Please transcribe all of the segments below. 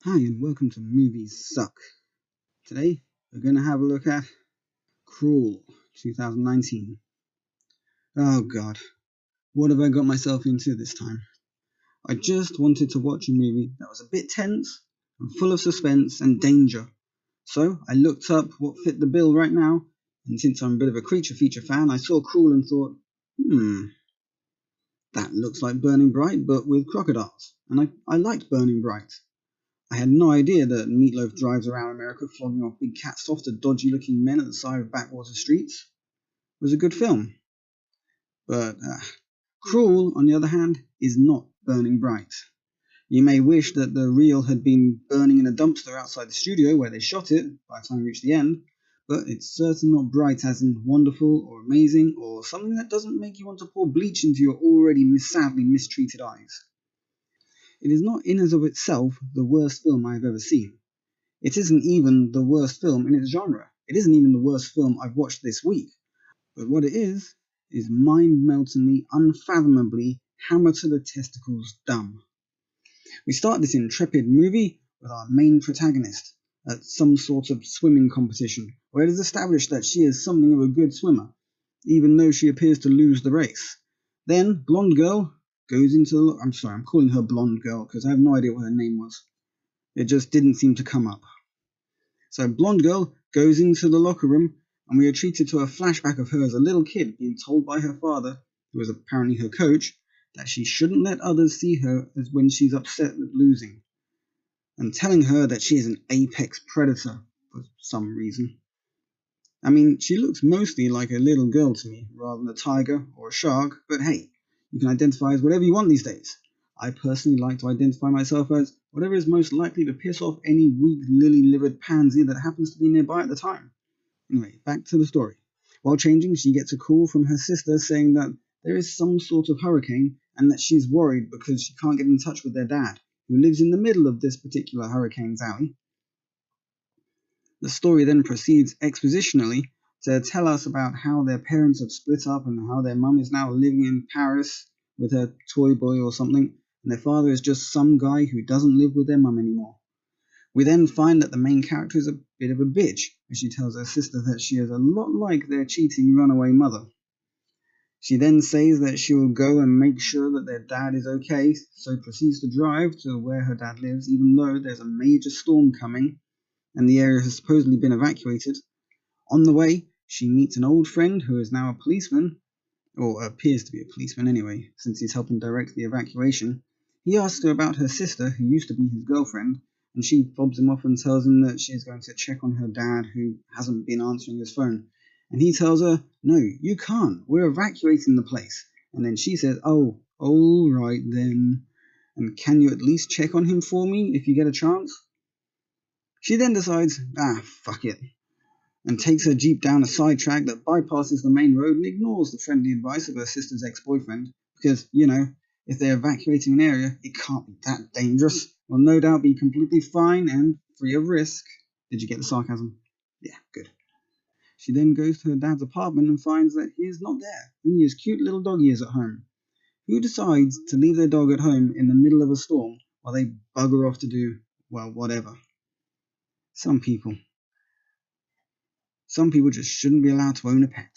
Hi and welcome to Movies Suck. Today we're going to have a look at Cruel 2019. Oh god, what have I got myself into this time? I just wanted to watch a movie that was a bit tense and full of suspense and danger. So I looked up what fit the bill right now, and since I'm a bit of a creature feature fan, I saw Cruel and thought, that looks like Burning Bright but with crocodiles. And I liked Burning Bright. I had no idea that Meatloaf drives around America flogging off big cats off to dodgy-looking men at the side of backwater streets. It was a good film. But Cruel, on the other hand, is not Burning Bright. You may wish that the reel had been burning in a dumpster outside the studio where they shot it by the time you reach the end, but it's certainly not bright as in wonderful or amazing or something that doesn't make you want to pour bleach into your already sadly mistreated eyes. It is not in and of itself the worst film I have ever seen. It isn't even the worst film in its genre. It isn't even the worst film I've watched this week. But what it is mind-meltingly, unfathomably, hammer to the testicles dumb. We start this intrepid movie with our main protagonist at some sort of swimming competition, where it is established that she is something of a good swimmer, even though she appears to lose the race. Then, blonde girl goes into the... I'm calling her blonde girl because I have no idea what her name was. It just didn't seem to come up. So blonde girl goes into the locker room, and we are treated to a flashback of her as a little kid being told by her father, who is apparently her coach, that she shouldn't let others see her as when she's upset with losing, and telling her that she is an apex predator for some reason. I mean, she looks mostly like a little girl to me, rather than a tiger or a shark, but hey, you can identify as whatever you want these days. I personally like to identify myself as whatever is most likely to piss off any weak lily-livered pansy that happens to be nearby at the time. Anyway, back to the story. While changing, she gets a call from her sister saying that there is some sort of hurricane and that she's worried because she can't get in touch with their dad, who lives in the middle of this particular hurricane's alley. The story then proceeds expositionally to tell us about how their parents have split up and how their mum is now living in Paris with her toy boy or something, and their father is just some guy who doesn't live with their mum anymore. We then find that the main character is a bit of a bitch, as she tells her sister that she is a lot like their cheating runaway mother. She then says that she will go and make sure that their dad is okay, so proceeds to drive to where her dad lives, even though there's a major storm coming and the area has supposedly been evacuated. On the way, she meets an old friend who is now a policeman, or appears to be a policeman anyway, since he's helping direct the evacuation. He asks her about her sister, who used to be his girlfriend, and she fobs him off and tells him that she is going to check on her dad, who hasn't been answering his phone. And he tells her, no, you can't, we're evacuating the place. And then she says, oh, all right then. And can you at least check on him for me if you get a chance? She then decides, fuck it, and takes her jeep down a side track that bypasses the main road and ignores the friendly advice of her sister's ex-boyfriend, because, if they're evacuating an area, it can't be that dangerous. Will no doubt be completely fine and free of risk. Did you get the sarcasm? Yeah, good. She then goes to her dad's apartment and finds that he is not there. Only his cute little doggy is at home. Who decides to leave their dog at home in the middle of a storm while they bugger off to do, well, whatever? Some people just shouldn't be allowed to own a pet.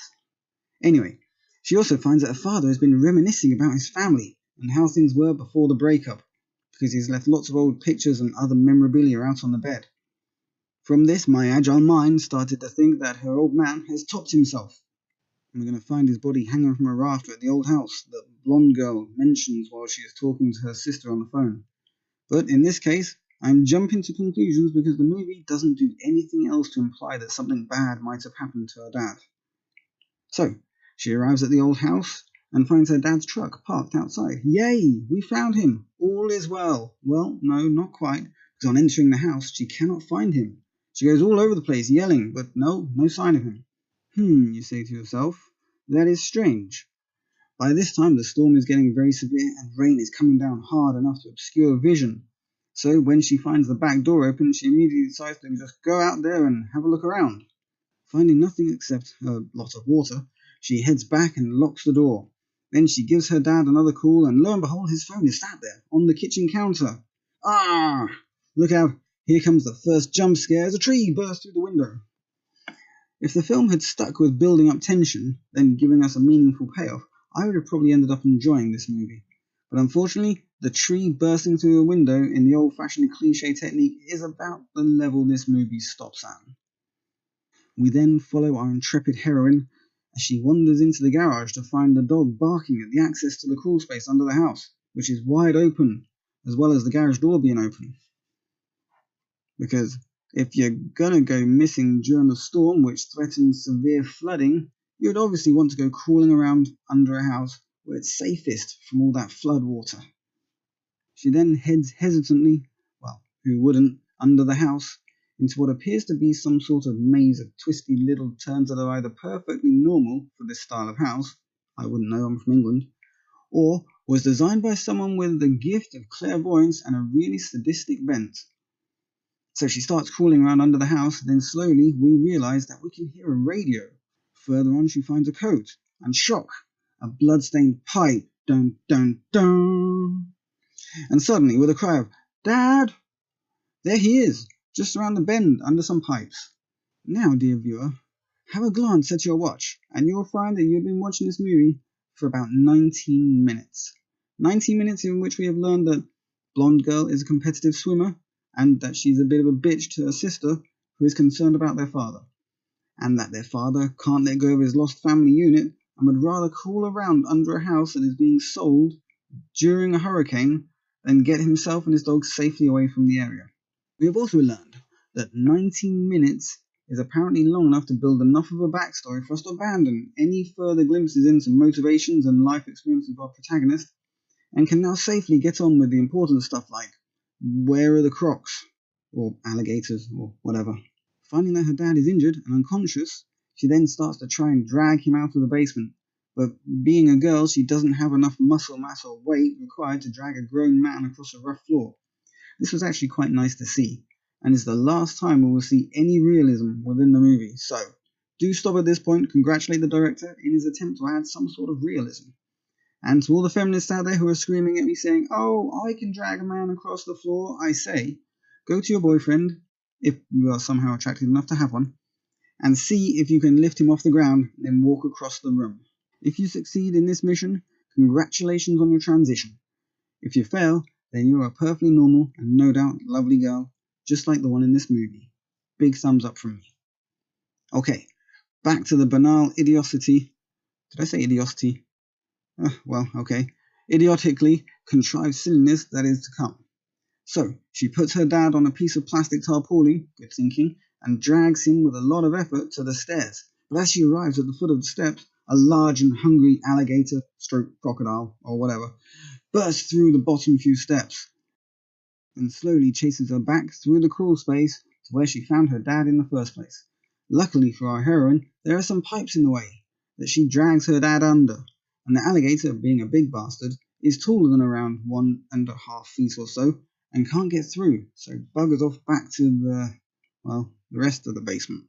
Anyway, she also finds that her father has been reminiscing about his family and how things were before the breakup, because he's left lots of old pictures and other memorabilia out on the bed. From this, my agile mind started to think that her old man has topped himself, and we're going to find his body hanging from a rafter at the old house that blonde girl mentions while she is talking to her sister on the phone. But in this case, I'm jumping to conclusions because the movie doesn't do anything else to imply that something bad might have happened to her dad. So, she arrives at the old house and finds her dad's truck parked outside. Yay! We found him! All is well. Well, no, not quite, because on entering the house, she cannot find him. She goes all over the place yelling, but no sign of him. You say to yourself, that is strange. By this time, the storm is getting very severe and rain is coming down hard enough to obscure vision. So when she finds the back door open, she immediately decides to just go out there and have a look around. Finding nothing except a lot of water, she heads back and locks the door. Then she gives her dad another call, and lo and behold, his phone is sat there on the kitchen counter. Ah! Look out, here comes the first jump scare as a tree bursts through the window. If the film had stuck with building up tension, then giving us a meaningful payoff, I would have probably ended up enjoying this movie. But unfortunately, the tree bursting through a window in the old-fashioned cliche technique is about the level this movie stops at. We then follow our intrepid heroine as she wanders into the garage to find the dog barking at the access to the crawl space under the house, which is wide open, as well as the garage door being open. Because if you're gonna go missing during the storm, which threatens severe flooding, you'd obviously want to go crawling around under a house where it's safest from all that flood water. She then heads hesitantly, well, who wouldn't, under the house, into what appears to be some sort of maze of twisty little turns that are either perfectly normal for this style of house, I wouldn't know, I'm from England, or was designed by someone with the gift of clairvoyance and a really sadistic bent. So she starts crawling around under the house, then slowly we realise that we can hear a radio. Further on she finds a coat, and shock, a blood-stained pipe, dun dun dun. And suddenly, with a cry of, "Dad!" there he is, just around the bend under some pipes. Now, dear viewer, have a glance at your watch, and you'll find that you've been watching this movie for about 19 minutes. 19 minutes in which we have learned that Blonde Girl is a competitive swimmer, and that she's a bit of a bitch to her sister, who is concerned about their father, and that their father can't let go of his lost family unit and would rather crawl around under a house that is being sold during a hurricane than get himself and his dog safely away from the area. We have also learned that 19 minutes is apparently long enough to build enough of a backstory for us to abandon any further glimpses into motivations and life experiences of our protagonist, and can now safely get on with the important stuff like, where are the crocs? Or alligators, or whatever. Finding that her dad is injured and unconscious, she then starts to try and drag him out of the basement. But being a girl, she doesn't have enough muscle mass or weight required to drag a grown man across a rough floor. This was actually quite nice to see, and is the last time we will see any realism within the movie. So, do stop at this point, congratulate the director in his attempt to add some sort of realism. And to all the feminists out there who are screaming at me saying, "Oh, I can drag a man across the floor," I say, go to your boyfriend, if you are somehow attracted enough to have one, and see if you can lift him off the ground and then walk across the room. If you succeed in this mission, congratulations on your transition. If you fail, then you are a perfectly normal and no doubt lovely girl, just like the one in this movie. Big thumbs up from me. Okay, back to the banal idiocy. Did I say idiocy? Well, okay. Idiotically contrived silliness that is to come. So, she puts her dad on a piece of plastic tarpaulin, good thinking, and drags him with a lot of effort to the stairs. But as she arrives at the foot of the steps, a large and hungry alligator, stroke crocodile, or whatever, bursts through the bottom few steps, and slowly chases her back through the crawl space to where she found her dad in the first place. Luckily for our heroine, there are some pipes in the way that she drags her dad under, and the alligator, being a big bastard, is taller than around 1.5 feet or so, and can't get through, so buggers off back to the rest of the basement.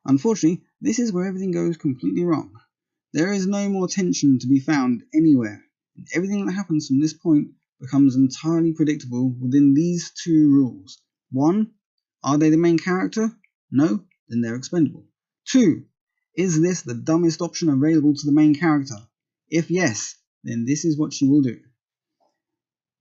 Unfortunately, this is where everything goes completely wrong. There is no more tension to be found anywhere, and everything that happens from this point becomes entirely predictable within these two rules. 1. Are they the main character? No? Then they're expendable. 2. Is this the dumbest option available to the main character? If yes, then this is what she will do.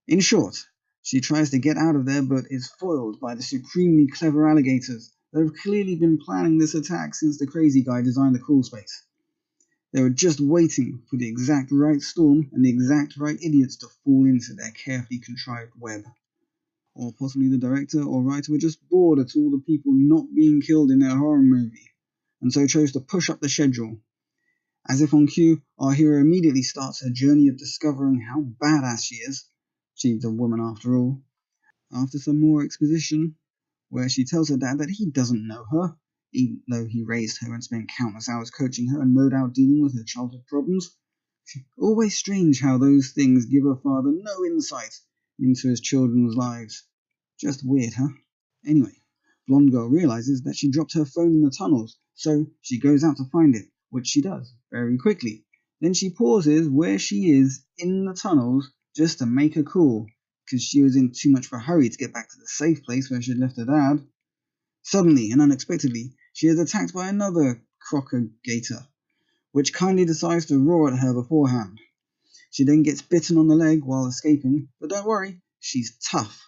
In short, she tries to get out of there but is foiled by the supremely clever alligators that have clearly been planning this attack since the crazy guy designed the crawl space. They were just waiting for the exact right storm and the exact right idiots to fall into their carefully contrived web. Or possibly the director or writer were just bored at all the people not being killed in their horror movie, and so chose to push up the schedule. As if on cue, our hero immediately starts her journey of discovering how badass she is. She's a woman after all. After some more exposition, where she tells her dad that he doesn't know her, even though he raised her and spent countless hours coaching her and no doubt dealing with her childhood problems. Always strange how those things give her father no insight into his children's lives. Just weird, huh? Anyway, Blonde Girl realizes that she dropped her phone in the tunnels, so she goes out to find it, which she does very quickly. Then she pauses where she is in the tunnels just to make a call. because she was in too much of a hurry to get back to the safe place where she had left her dad. Suddenly and unexpectedly, she is attacked by another Gator, which kindly decides to roar at her beforehand. She then gets bitten on the leg while escaping, but don't worry, she's tough.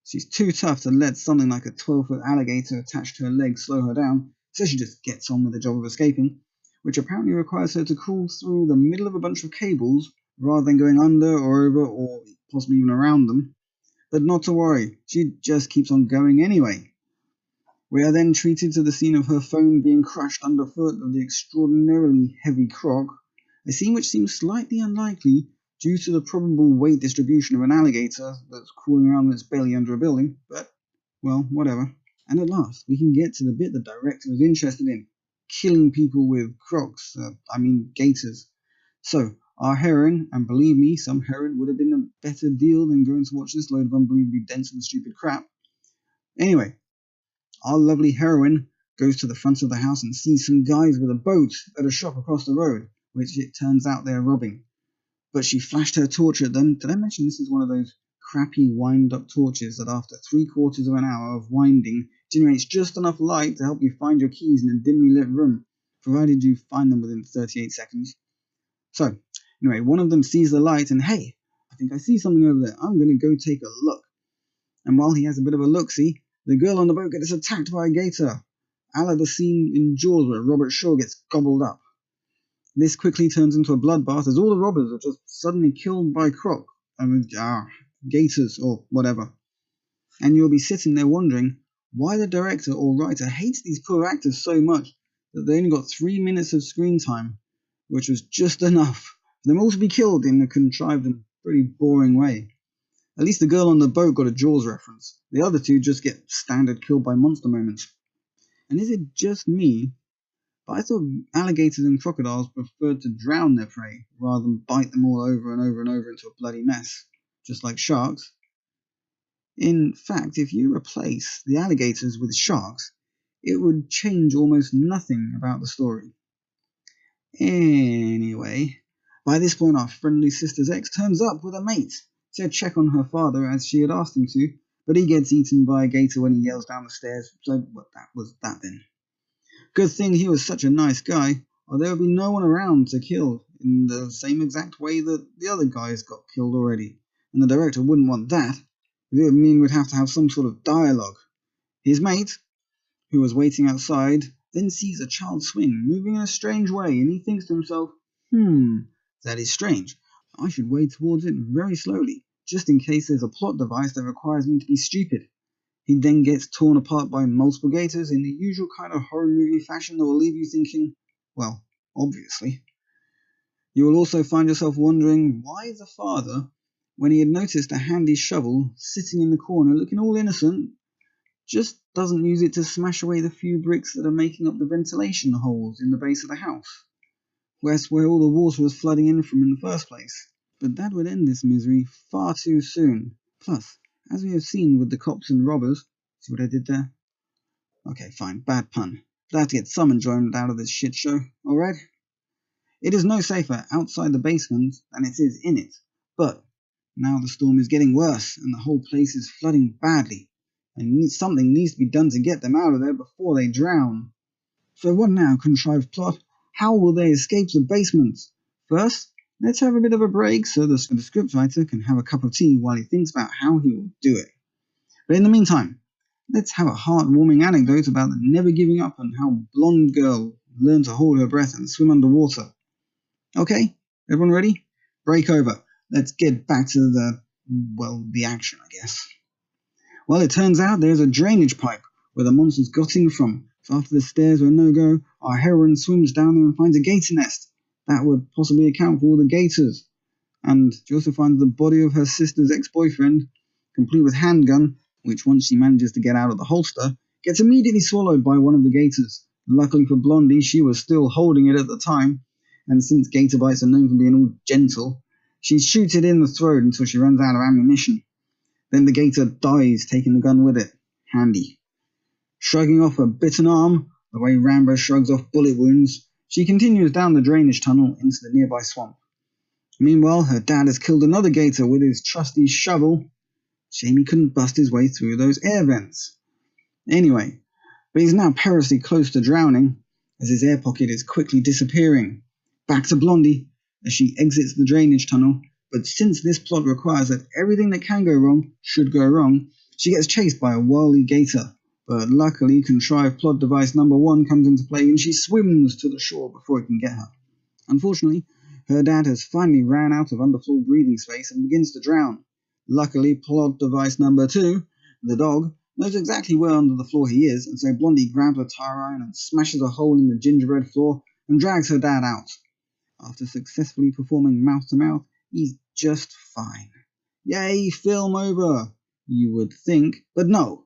She's too tough to let something like a 12-foot alligator attached to her leg slow her down, so she just gets on with the job of escaping, which apparently requires her to crawl through the middle of a bunch of cables rather than going under or over or possibly even around them. But not to worry, she just keeps on going anyway. We are then treated to the scene of her phone being crushed underfoot of the extraordinarily heavy Croc, a scene which seems slightly unlikely due to the probable weight distribution of an alligator that's crawling around with its belly under a building, but, well, whatever. And at last, we can get to the bit the director was interested in, killing people with gators. So, our heroine, and believe me, some heroine would have been a better deal than going to watch this load of unbelievably dense and stupid crap. Anyway, our lovely heroine goes to the front of the house and sees some guys with a boat at a shop across the road, which it turns out they're robbing. But she flashed her torch at them. Did I mention this is one of those crappy wind-up torches that after 3/4 of an hour of winding generates just enough light to help you find your keys in a dimly lit room, provided you find them within 38 seconds. So, anyway, one of them sees the light and, hey, I think I see something over there. I'm going to go take a look. And while he has a bit of a look-see, the girl on the boat gets attacked by a gator, a la the scene in Jaws where Robert Shaw gets gobbled up. This quickly turns into a bloodbath as all the robbers are just suddenly killed by gators or whatever. And you'll be sitting there wondering why the director or writer hates these poor actors so much that they only got 3 minutes of screen time, which was just enough for them all to be killed in a contrived and pretty boring way. At least the girl on the boat got a Jaws reference. The other two just get standard killed by monster moments. And is it just me? But I thought alligators and crocodiles preferred to drown their prey rather than bite them all over and over and over into a bloody mess, just like sharks. In fact, if you replace the alligators with sharks, it would change almost nothing about the story. Anyway, by this point our friendly sister's ex turns up with a mate to check on her father as she had asked him to, but he gets eaten by a gator when he yells down the stairs, so that was that then. Good thing he was such a nice guy, or there would be no one around to kill in the same exact way that the other guys got killed already, and the director wouldn't want that. It would mean we'd have to have some sort of dialogue. His mate, who was waiting outside, then sees a child swing moving in a strange way, and he thinks to himself, that is strange. I should wade towards it very slowly, just in case there's a plot device that requires me to be stupid. He then gets torn apart by multiple gators in the usual kind of horror movie fashion that will leave you thinking, well, obviously. You will also find yourself wondering why the father, when he had noticed a handy shovel sitting in the corner looking all innocent, just doesn't use it to smash away the few bricks that are making up the ventilation holes in the base of the house. Where's where all the water was flooding in from in the first place. But that would end this misery far too soon. Plus, as we have seen with the cops and robbers, see what I did there? Okay, fine, bad pun. But I have to get some enjoyment out of this shit show, alright? It is no safer outside the basement than it is in it, but now the storm is getting worse and the whole place is flooding badly, and something needs to be done to get them out of there before they drown. So what now, contrived plot? How will they escape the basement? First, let's have a bit of a break so the scriptwriter can have a cup of tea while he thinks about how he will do it. But in the meantime, let's have a heartwarming anecdote about the never giving up and how blonde girl learned to hold her breath and swim underwater. Okay, everyone ready? Break over. Let's get back to the action, I guess. Well, it turns out there's a drainage pipe where the monsters got in from. So after the stairs were no-go, our heroine swims down there and finds a gator nest. That would possibly account for all the gators. And she also finds the body of her sister's ex-boyfriend, complete with handgun, which once she manages to get out of the holster, gets immediately swallowed by one of the gators. Luckily for Blondie, she was still holding it at the time, and since gator bites are known for being all gentle, she shoots it in the throat until she runs out of ammunition. Then the gator dies, taking the gun with it. Handy. Shrugging off a bitten arm, the way Rambo shrugs off bullet wounds, she continues down the drainage tunnel into the nearby swamp. Meanwhile, her dad has killed another gator with his trusty shovel, Shame he couldn't bust his way through those air vents. Anyway, but he's now perilously close to drowning, as his air pocket is quickly disappearing. Back to Blondie, as she exits the drainage tunnel, but since this plot requires that everything that can go wrong should go wrong, she gets chased by a wily gator. But luckily, contrived plot device number 1 comes into play and she swims to the shore before it can get her. Unfortunately, her dad has finally ran out of underfloor breathing space and begins to drown. Luckily, plot device number 2, the dog, knows exactly where under the floor he is, and so Blondie grabs a tire iron and smashes a hole in the gingerbread floor and drags her dad out. After successfully performing mouth-to-mouth, he's just fine. Yay, film over, you would think, but no.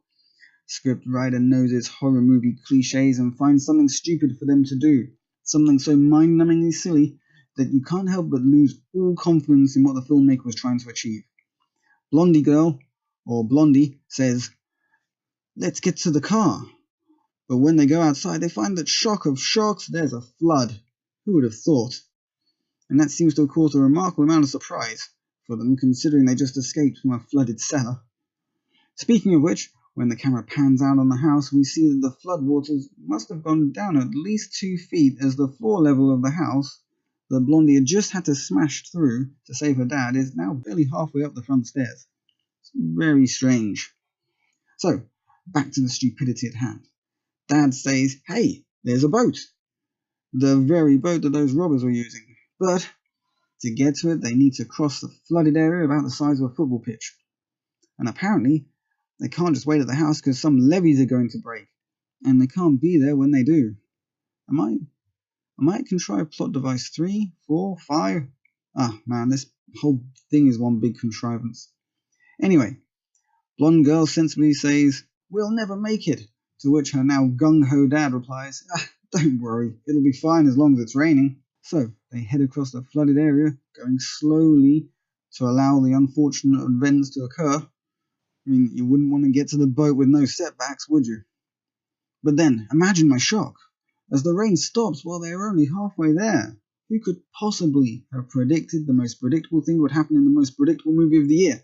Script writer knows its horror movie cliches and finds something stupid for them to do, something so mind-numbingly silly that you can't help but lose all confidence in what the filmmaker was trying to achieve. Blondie girl, or Blondie, says, "Let's get to the car." But when they go outside, they find that, shock of shocks, there's a flood. Who would have thought? And that seems to have caused a remarkable amount of surprise for them, considering they just escaped from a flooded cellar. Speaking of which, when the camera pans out on the house, we see that the floodwaters must have gone down at least 2 feet, as the floor level of the house that Blondie had just had to smash through to save her dad is now barely halfway up the front stairs. It's very strange. So, back to the stupidity at hand. Dad says, "Hey, there's a boat." The very boat that those robbers were using. But to get to it, they need to cross the flooded area about the size of a football pitch. And apparently, they can't just wait at the house because some levees are going to break. And they can't be there when they do. Am I at contrived plot device 3, 4, 5? Ah, man, this whole thing is one big contrivance. Anyway, blonde girl sensibly says, "We'll never make it," to which her now gung-ho dad replies, "Don't worry, it'll be fine as long as it's raining." So they head across the flooded area, going slowly to allow the unfortunate events to occur. I mean, you wouldn't want to get to the boat with no setbacks, would you? But then, imagine my shock, as the rain stops while they are only halfway there. Who could possibly have predicted the most predictable thing would happen in the most predictable movie of the year?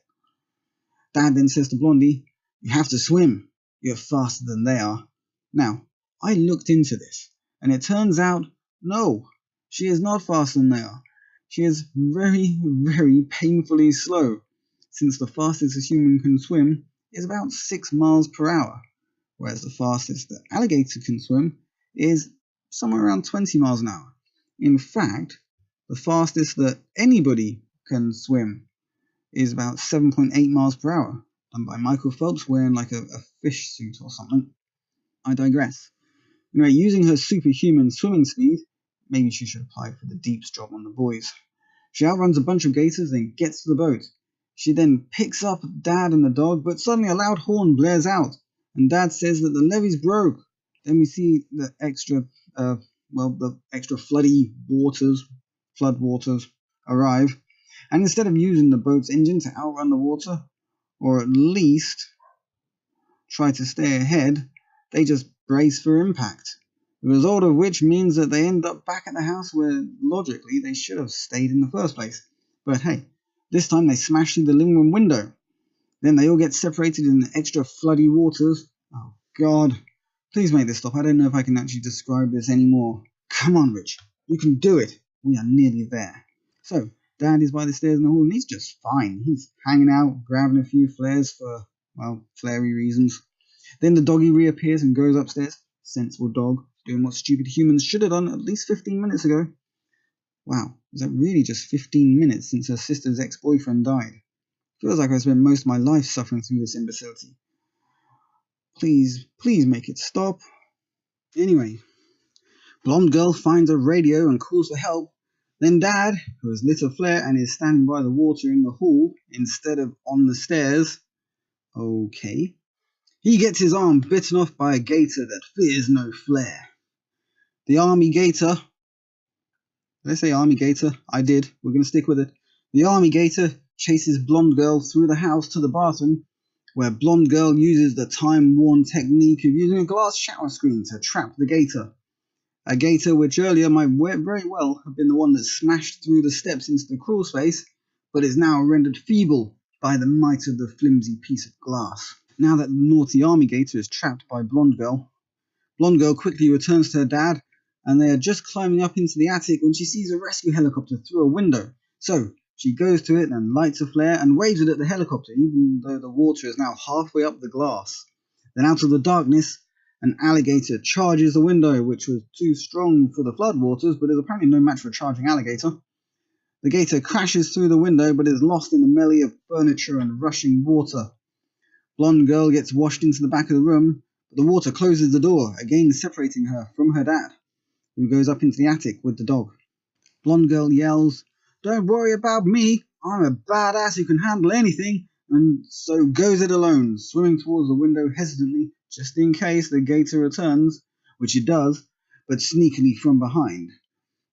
Dad then says to Blondie, "You have to swim. You're faster than they are." Now, I looked into this, and it turns out, no, she is not faster than they are. She is very, very painfully slow, since the fastest a human can swim is about 6 miles per hour, whereas the fastest that alligator can swim is somewhere around 20 miles an hour. In fact, the fastest that anybody can swim is about 7.8 miles per hour, done by Michael Phelps wearing like a fish suit or something. I digress. Anyway, using her superhuman swimming speed, maybe she should apply for the deeps job on the boys. She outruns a bunch of gators and gets to the boat. She then picks up Dad and the dog, but suddenly a loud horn blares out, and Dad says that the levee's broke. Then we see the extra flood waters arrive, and instead of using the boat's engine to outrun the water, or at least try to stay ahead, they just brace for impact. The result of which means that they end up back at the house where, logically, they should have stayed in the first place. But hey, this time they smash through the living room window. Then they all get separated in the extra floody waters. Oh, God. Please make this stop. I don't know if I can actually describe this anymore. Come on, Rich. You can do it. We are nearly there. So, Dad is by the stairs in the hall, and he's just fine. He's hanging out, grabbing a few flares for, flary reasons. Then the doggy reappears and goes upstairs. Sensible dog, doing what stupid humans should have done at least 15 minutes ago. Wow, was that really just 15 minutes since her sister's ex-boyfriend died? Feels like I spent most of my life suffering through this imbecility. Please make it stop. Anyway, blonde girl finds a radio and calls for help. Then Dad, who has lit a flare and is standing by the water in the hall instead of on the stairs, okay, he gets his arm bitten off by a gator that fears no flare. The army gator, did I say army gator? I did. We're going to stick with it. The army gator chases blonde girl through the house to the bathroom, where blonde girl uses the time-worn technique of using a glass shower screen to trap the gator. A gator which earlier might very well have been the one that smashed through the steps into the crawl space, but is now rendered feeble by the might of the flimsy piece of glass. Now that the naughty army gator is trapped by Blonde Girl quickly returns to her dad, and they are just climbing up into the attic when she sees a rescue helicopter through a window. So she goes to it and lights a flare and waves it at the helicopter, even though the water is now halfway up the glass. Then out of the darkness, an alligator charges the window, which was too strong for the floodwaters, but is apparently no match for a charging alligator. The gator crashes through the window, but is lost in the melee of furniture and rushing water. Blonde Girl gets washed into the back of the room, but the water closes the door, again separating her from her dad, who goes up into the attic with the dog. Blonde Girl yells, "Don't worry about me, I'm a badass who can handle anything," and so goes it alone, swimming towards the window hesitantly, just in case the gator returns, which it does, but sneakily from behind,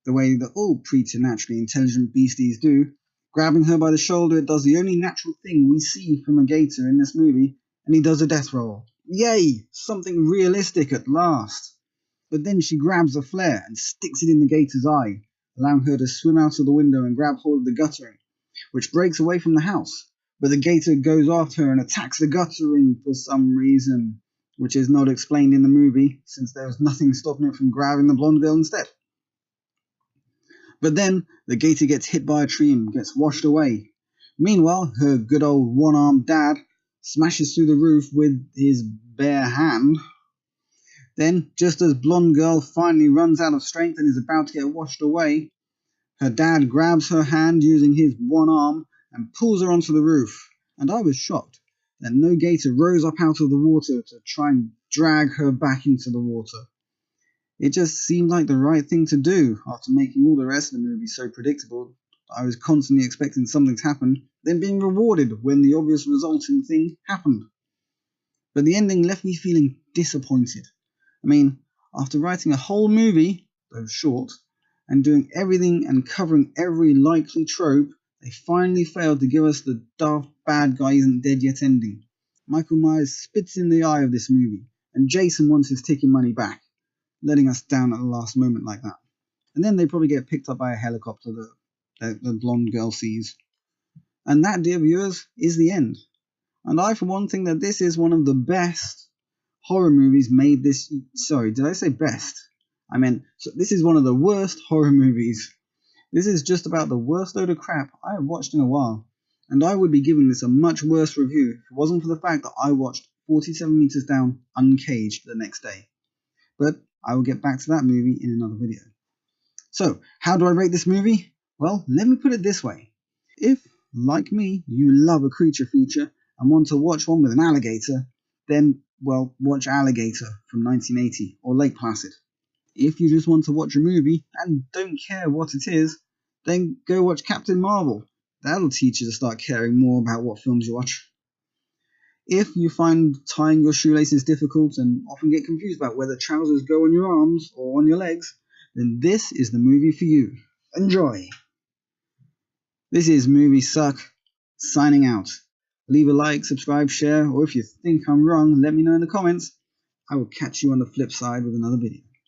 the way that all preternaturally intelligent beasties do. Grabbing her by the shoulder, it does the only natural thing we see from a gator in this movie, and he does a death roll. Yay! Something realistic at last. But then she grabs a flare and sticks it in the gator's eye, allowing her to swim out of the window and grab hold of the guttering, which breaks away from the house. But the gator goes after her and attacks the guttering for some reason, which is not explained in the movie, since there was nothing stopping it from grabbing the blonde girl instead. But then the gator gets hit by a tree and gets washed away. Meanwhile, her good old one-armed dad smashes through the roof with his bare hand. Then, just as Blonde Girl finally runs out of strength and is about to get washed away, her dad grabs her hand using his one arm and pulls her onto the roof. And I was shocked that no gator rose up out of the water to try and drag her back into the water. It just seemed like the right thing to do after making all the rest of the movie so predictable. I was constantly expecting something to happen, then being rewarded when the obvious resulting thing happened. But the ending left me feeling disappointed. I mean, after writing a whole movie, though short, and doing everything and covering every likely trope, they finally failed to give us the daft bad guy isn't dead yet ending. Michael Myers spits in the eye of this movie, and Jason wants his ticket money back, letting us down at the last moment like that. And then they probably get picked up by a helicopter that the blonde girl sees. And that, dear viewers, is the end. And I, for one, think that this is one of the best horror movies made this... Sorry, did I say best? I meant, so this is one of the worst horror movies. This is just about the worst load of crap I have watched in a while. And I would be giving this a much worse review if it wasn't for the fact that I watched 47 Meters Down uncaged the next day. But I will get back to that movie in another video. So, how do I rate this movie? Well, let me put it this way. If, like me, you love a creature feature and want to watch one with an alligator, then, well, watch Alligator from 1980 or Lake Placid. If you just want to watch a movie and don't care what it is, then go watch Captain Marvel. That'll teach you to start caring more about what films you watch. If you find tying your shoelaces difficult and often get confused about whether trousers go on your arms or on your legs, then this is the movie for you. Enjoy! This is Movie Suck, signing out. Leave a like, subscribe, share, or if you think I'm wrong, let me know in the comments. I will catch you on the flip side with another video.